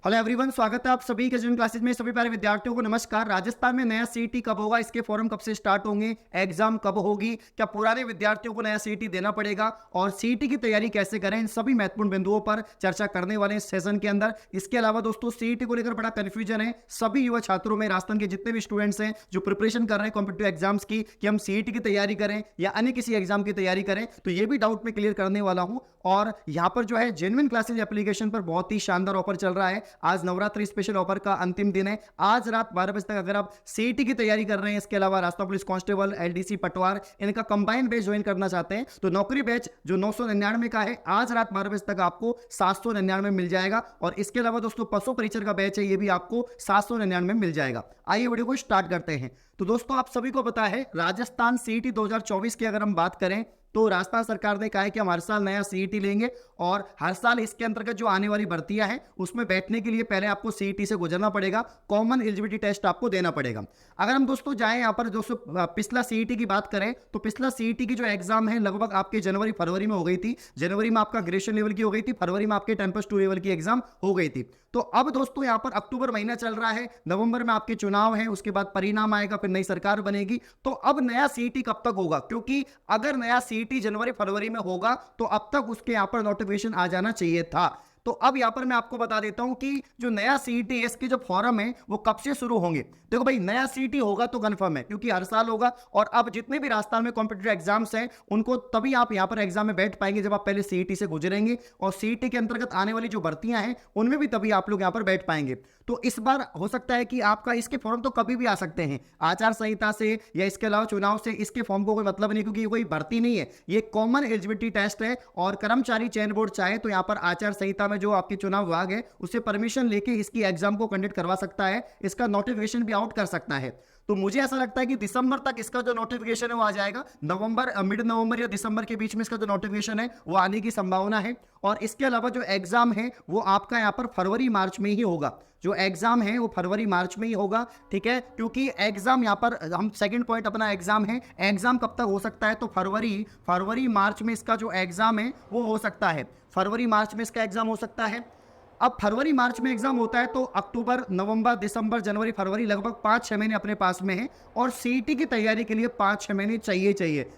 Hello everyone, स्वागत है आप सभी के जून क्लासेस में। सभी प्यारे विद्यार्थियों को नमस्कार। राजस्थान में नया सीईटी कब होगा, इसके फॉर्म कब से स्टार्ट होंगे, एग्जाम कब होगी, क्या पुराने विद्यार्थियों को नया सीईटी देना पड़ेगा और सीईटी की तैयारी कैसे करें, इन सभी महत्वपूर्ण बिंदुओं पर चर्चा करने वाले हैं इस सेशन के अंदर। इसके अलावा दोस्तों सीईटी को लेकर बड़ा कंफ्यूजन है सभी युवा छात्रों में, राजस्थान के जितने भी स्टूडेंट्स हैं जो प्रिपरेशन कर रहे हैं कॉम्पिटिटिव एग्जाम्स की, कि हम सीईटी की तैयारी करें या अन्य किसी एग्जाम की तैयारी करें, तो ये भी डाउट में क्लियर करने वाला हूं। और यहां पर जो है जेन्युइन क्लासेज एप्लीकेशन पर बहुत ही शानदार ऑफर चल रहा है। आज नवरात्रि स्पेशल ऑफर का अंतिम दिन है। आज रात 12 बजे तक अगर आप सीईटी की तैयारी कर रहे हैं, इसके अलावा राजस्थान पुलिस कांस्टेबल, एलडीसी, पटवार, इनका कंबाइंड बैच ज्वाइन करना चाहते हैं, तो नौकरी बैच जो 999 का है, आज रात 12 बजे तक आपको 799 मिल जाएगा। और इसके अलावा दोस्तों पशु परिचर का बैच है, ये भी आपको 799 मिल जाएगा। आइए वीडियो को स्टार्ट करते हैं। तो दोस्तों आप सभी को पता है राजस्थान सीईटी 2024 की अगर हम बात करें तो राजस्थान सरकार ने कहा है कि हम हर साल नया सीईटी लेंगे और हर साल इसके अंतर्गत जो आने वाली भर्तियां हैं उसमें बैठने के लिए पहले आपको सीईटी से गुजरना पड़ेगा, कॉमन एलिजिबिलिटी टेस्ट आपको देना पड़ेगा। अगर हम दोस्तों जाएं यहाँ पर दोस्तों पिछला सीईटी की बात करें तो पिछला सीईटी की जो एग्जाम है लगभग आपके जनवरी फरवरी में हो गई थी। जनवरी में आपका ग्रेजुएशन लेवल की हो गई थी, फरवरी में आपके 10+2 लेवल की एग्जाम हो गई थी। तो अब दोस्तों यहाँ पर अक्टूबर महीना चल रहा है, नवंबर में आपके चुनाव है, उसके बाद परिणाम आएगा, फिर नई सरकार बनेगी। तो अब नया सीईटी कब तक होगा, क्योंकि अगर नया सीईटी जनवरी फरवरी में होगा तो अब तक उसके यहाँ पर नोटिफिकेशन आ जाना चाहिए था। तो अब यहां पर मैं आपको बता देता हूं कि जो नया सीईटी है इसके जो फॉर्म है वो कब से शुरू होंगे। देखो भाई, नया सीईटी होगा तो कंफर्म है क्योंकि हर साल होगा। और अब जितने भी राजस्थान में कॉम्पिटिटिव एग्जाम्स हैं उनको तभी आप यहां पर एग्जाम में बैठ पाएंगे जब आप पहले सीईटी से गुजरेंगे, और सीईटी के अंतर्गत आने वाली जो भर्तियां हैं उनमें भी तभी आप लोग यहां पर बैठ पाएंगे। तो इस बार हो सकता है कि आपका इसके फॉर्म तो कभी भी आ सकते हैं, आचार संहिता से या इसके अलावा चुनाव से इसके फॉर्म को कोई मतलब नहीं, क्योंकि ये कोई भर्ती नहीं है, ये कॉमन एलिजिबिलिटी टेस्ट है। और कर्मचारी चयन बोर्ड चाहे तो यहां पर आचार संहिता में जो आपके चुनाव विभाग है उससे परमिशन लेके इसकी एग्जाम को कंडक्ट करवा सकता है, इसका नोटिफिकेशन भी आउट कर सकता है। तो मुझे ऐसा लगता है कि दिसंबर तक इसका जो नोटिफिकेशन है वो आ जाएगा। नवंबर, मिड नवंबर या दिसंबर के बीच में इसका जो नोटिफिकेशन है वो आने की संभावना है। और इसके अलावा जो एग्जाम है वो आपका यहाँ पर फरवरी मार्च में ही होगा। जो एग्जाम है वो फरवरी मार्च में ही होगा, ठीक है, क्योंकि एग्जाम यहाँ पर हम सेकंड पॉइंट अपना एग्जाम है, एग्जाम कब तक हो सकता है, तो फरवरी मार्च में इसका जो एग्जाम है वो हो सकता है, फरवरी मार्च में इसका एग्जाम हो सकता है। अब फरवरी मार्च में एग्जाम होता है तो अक्टूबर, नवंबर, दिसंबर, जनवरी, फरवरी, लगभग 5-6 महीने अपने पास में है। और सीईटी की तैयारी के लिए 5-6 महीने चाहिए,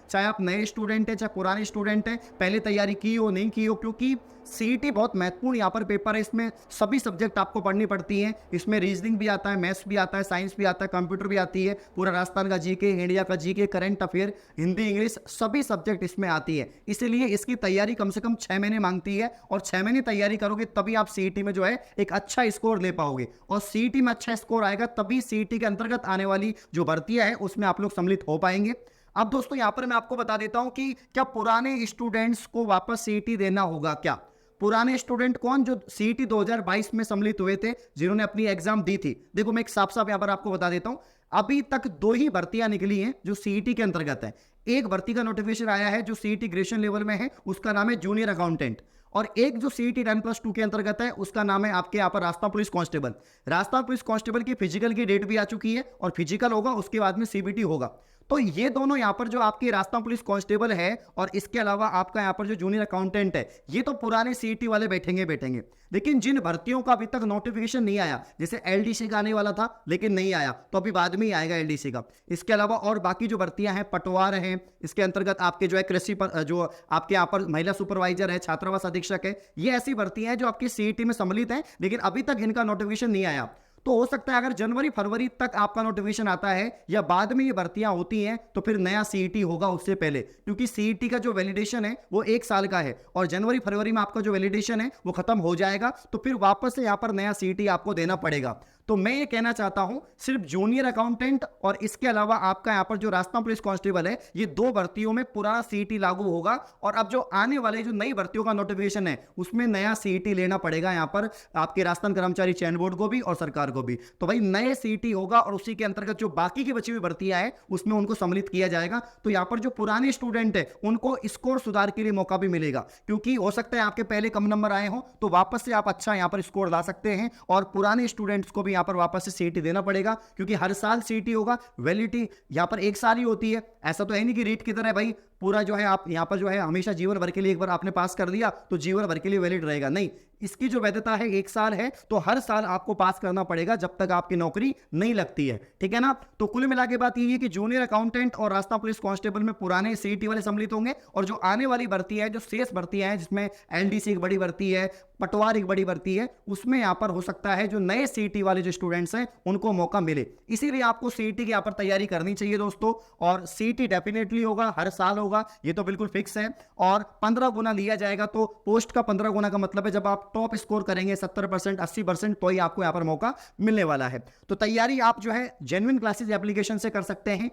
चाहे आप नए स्टूडेंट हैं चाहे पुराने स्टूडेंट हैं, पहले तैयारी की हो नहीं की हो, क्योंकि सीईटी बहुत महत्वपूर्ण यहाँ पर पेपर है। इसमें सभी सब्जेक्ट आपको पढ़नी पड़ती हैं, इसमें रीजनिंग भी आता है, मैथ्स भी आता है, साइंस भी आता है, कंप्यूटर भी आती है, पूरा राजस्थान का जीके, इंडिया का GK, current affair, Hindi, English, सभी सब्जेक्ट इसमें आती है। इसलिए इसकी तैयारी कम से कम 6 महीने मांगती है, और 6 महीने तैयारी करोगे तभी आप सीईटी में जो है एक अच्छा स्कोर ले पाओगे। और सीईटी में अच्छा स्कोर आएगा तभी सीईटी के अंतर्गत आने वाली जो भर्तियां है उसमें आप लोग सम्मिलित हो पाएंगे। अब दोस्तों यहां पर मैं आपको बता देता हूं कि क्या पुराने स्टूडेंट्स को वापस सीईटी देना होगा। क्या पुराने स्टूडेंट कौन, जो सीईटी 2022 में सम्मिलित हुए थे, जिन्होंने अपनी एग्जाम दी थी। देखो मैं एक साफ साफ यहां पर आपको बता देता हूं, अभी तक 2 ही भर्तियां निकली हैं जो सीईटी के अंतर्गत है। एक भर्ती का नोटिफिकेशन आया है जो सीईटी ग्रेजुएशन लेवल में है, उसका नाम है जूनियर अकाउंटेंट। और एक जो सीईटी 10+2 के अंतर्गत है उसका नाम है आपके यहाँ पर Rajasthan police constable. Rajasthan police constable की फिजिकल की डेट भी आ चुकी है, और फिजिकल होगा उसके बाद में सीबीटी होगा। तो ये दोनों यहाँ पर जो आपकी राजस्थान पुलिस कांस्टेबल है और इसके अलावा आपका यहाँ पर जो जूनियर अकाउंटेंट है, ये तो पुराने सीईटी वाले बैठेंगे। लेकिन जिन भर्तियों का अभी तक नोटिफिकेशन नहीं आया, जैसे एलडीसी का आने वाला था लेकिन नहीं आया, तो अभी बाद में ही आएगा एलडीसी का। इसके अलावा और बाकी जो भर्तियां हैं, पटवार हैं, इसके अंतर्गत आपके जो है कृषि पर जो आपके यहाँ पर महिला सुपरवाइजर है, छात्रावास अधीक्षक है, ये ऐसी भर्तियां हैं जो आपकी सीईटी में सम्मिलित हैं, लेकिन अभी तक इनका नोटिफिकेशन नहीं आया। तो हो सकता है अगर जनवरी फरवरी तक आपका नोटिफिकेशन आता है या बाद में ये भर्तियां होती हैं तो फिर नया सीईटी होगा उससे पहले, क्योंकि सीईटी का जो वैलिडेशन है वो 1 साल का है, और जनवरी फरवरी में आपका जो वैलिडेशन है वो खत्म हो जाएगा, तो फिर वापस से यहां पर नया सीईटी आपको देना पड़ेगा। तो मैं ये कहना चाहता हूं सिर्फ जूनियर अकाउंटेंट और इसके अलावा आपका यहां पर जो राजस्थान पुलिस कांस्टेबल है, ये 2 भर्तियों में पुराना सीईटी लागू होगा, और अब जो आने वाले जो नई भर्तियों का नोटिफिकेशन है उसमें नया सीईटी लेना पड़ेगा यहां पर आपके राजस्थान कर्मचारी चयन बोर्ड को भी और सरकार को भी। तो भाई नए सीईटी होगा और उसी के अंतर्गत जो बाकी की बची हुई भर्तियां हैं उसमें उनको सम्मिलित किया जाएगा। तो यहां पर जो पुराने स्टूडेंट है उनको स्कोर सुधार के लिए मौका भी मिलेगा, क्योंकि हो सकता है आपके पहले कम नंबर आए हो तो वापस से आप अच्छा यहां पर स्कोर ला सकते हैं, और पुराने स्टूडेंट्स को भी यहां पर वापस से सीईटी देना पड़ेगा, क्योंकि हर साल सीईटी होगा, वैलिडिटी यहां पर 1 साल ही होती है। ऐसा तो है नहीं कि रीट की तरह भाई पूरा जो है आप यहाँ पर जो है हमेशा जीवन भर के लिए एक बार आपने पास कर दिया तो जीवन भर के लिए वैलिड रहेगा, नहीं, इसकी जो वैधता है 1 साल है, तो हर साल आपको पास करना पड़ेगा जब तक आपकी नौकरी नहीं लगती है, ठीक है ना। तो कुल मिला के बात ये है कि जूनियर अकाउंटेंट और रास्ता पुलिस कांस्टेबल में पुराने सीईटी वाले सम्मिलित होंगे, और जो आने वाली भर्ती है, जो शेष भर्तियां हैं जिसमें एलडीसी एक बड़ी भर्ती है, पटवार एक बड़ी भर्ती है, उसमें यहाँ पर हो सकता है जो नए सीईटी वाले जो स्टूडेंट्स हैं उनको मौका मिले। इसीलिए आपको सीईटी की यहाँ पर तैयारी करनी चाहिए दोस्तों, और सीईटी डेफिनेटली होगा, हर साल होगा, ये तो बिल्कुल फिक्स है। और 15 गुना लिया जाएगा, तो पोस्ट का 15 गुना का मतलब है जब आप टॉप स्कोर करेंगे 70%, 80%, तो ही आपको यहाँ पर मौका मिलने वाला है। तो तैयारी आप जो है जेन्युइन क्लासेस एप्लीकेशन से कर सकते हैं।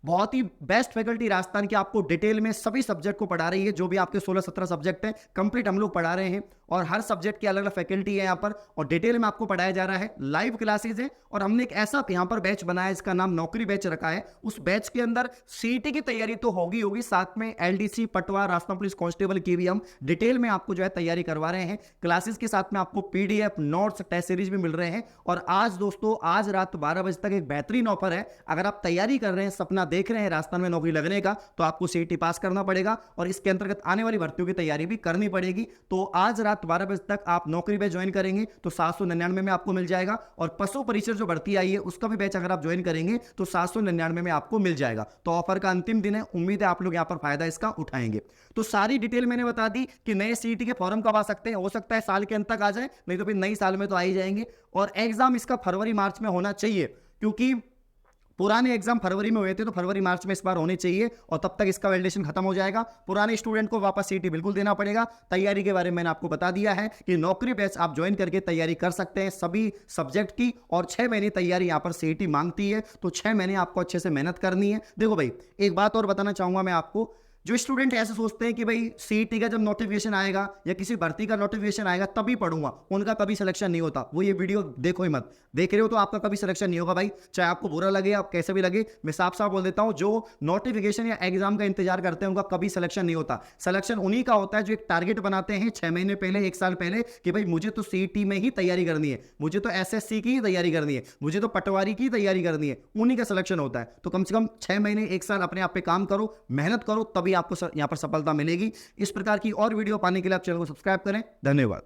बहुत ही बेस्ट फैकल्टी राजस्थान की आपको डिटेल में सभी सब्जेक्ट को पढ़ा रही है, जो भी आपके 16-17 सब्जेक्ट हैं कंप्लीट हम लोग पढ़ा रहे हैं, और हर सब्जेक्ट की अलग अलग फैकल्टी है यहाँ पर, और डिटेल में आपको पढ़ाया जा रहा है। लाइव क्लासेस है, और हमने एक ऐसा यहाँ पर बैच बनाया है, इसका नाम नौकरी बैच रखा है। उस बैच के अंदर सीईटी की तैयारी तो होगी, साथ में एलडीसी, पटवार, राजस्थान पुलिस कांस्टेबल की भी हम डिटेल में आपको जो है तैयारी करवा रहे हैं। क्लासेस के साथ में आपको पीडीएफ, नोट्स, टेस्ट सीरीज भी मिल रहे हैं। और आज दोस्तों, आज रात 12 बजे तक एक बेहतरीन ऑफर है। अगर आप तैयारी कर रहे हैं, सपना देख रहे हैं राजस्थान में नौकरी लगने का, तो आपको सीईटी पास करना पड़ेगा, और इसके अंतर्गत आने वाली भर्तियों की तैयारी भी करनी पड़ेगी। तो आज रात 12 बजे तक आप नौकरी बैच ज्वाइन करेंगे तो 799 में आपको मिल जाएगा, और पशु परिचर जो भर्ती आई है उसका भी बैच अगर आप ज्वाइन करेंगे तो 799 में आपको मिल जाएगा। तो ऑफर का अंतिम दिन है, उम्मीद है आप लोग यहां पर फायदा इसका उठाएंगे। तो सारी डिटेल मैंने बता दी कि नए सीईटी के फॉर्म कब आ सकते हैं। हो सकता है साल के अंत तक आ जाए, नहीं तो फिर नई साल में तो आ ही जाएंगे। और एग्जाम इसका फरवरी मार्च में होना चाहिए, क्योंकि पुराने एग्जाम फरवरी में हुए थे, तो फरवरी मार्च में इस बार होने चाहिए, और तब तक इसका वैलिडेशन खत्म हो जाएगा। पुराने स्टूडेंट को वापस सीईटी बिल्कुल देना पड़ेगा। तैयारी के बारे में मैंने आपको बता दिया है कि नौकरी बैच आप ज्वाइन करके तैयारी कर सकते हैं सभी सब्जेक्ट की, और 6 महीने तैयारी यहाँ पर सीईटी मांगती है, तो 6 महीने आपको अच्छे से मेहनत करनी है। देखो भाई, एक बात और बताना चाहूंगा मैं आपको, जो स्टूडेंट ऐसे सोचते हैं कि भाई सीईटी का जब नोटिफिकेशन आएगा या किसी भर्ती का नोटिफिकेशन आएगा तभी पढ़ूंगा, उनका कभी सिलेक्शन नहीं होता। वो ये वीडियो देखो ही मत, देख रहे हो तो आपका कभी सिलेक्शन नहीं होगा भाई, चाहे आपको बुरा लगे, आप कैसे भी लगे। मैं साफ साफ बोल देता हूं, जो नोटिफिकेशन या एग्जाम का इंतजार करते हैं उनका कभी सिलेक्शन नहीं होता। सिलेक्शन उन्हीं का होता है जो एक टारगेट बनाते हैं 6 महीने पहले, 1 साल पहले, कि भाई मुझे तो सीईटी में ही तैयारी करनी है, मुझे तो एसएससी की ही तैयारी करनी है, मुझे तो पटवारी की तैयारी करनी है, उन्हीं का सिलेक्शन होता है। तो कम से कम 6 महीने, 1 साल अपने आप पे काम करो, मेहनत करो, तभी आपको यहाँ पर सफलता मिलेगी। इस प्रकार की और वीडियो पाने के लिए आप चैनल को सब्सक्राइब करें। धन्यवाद।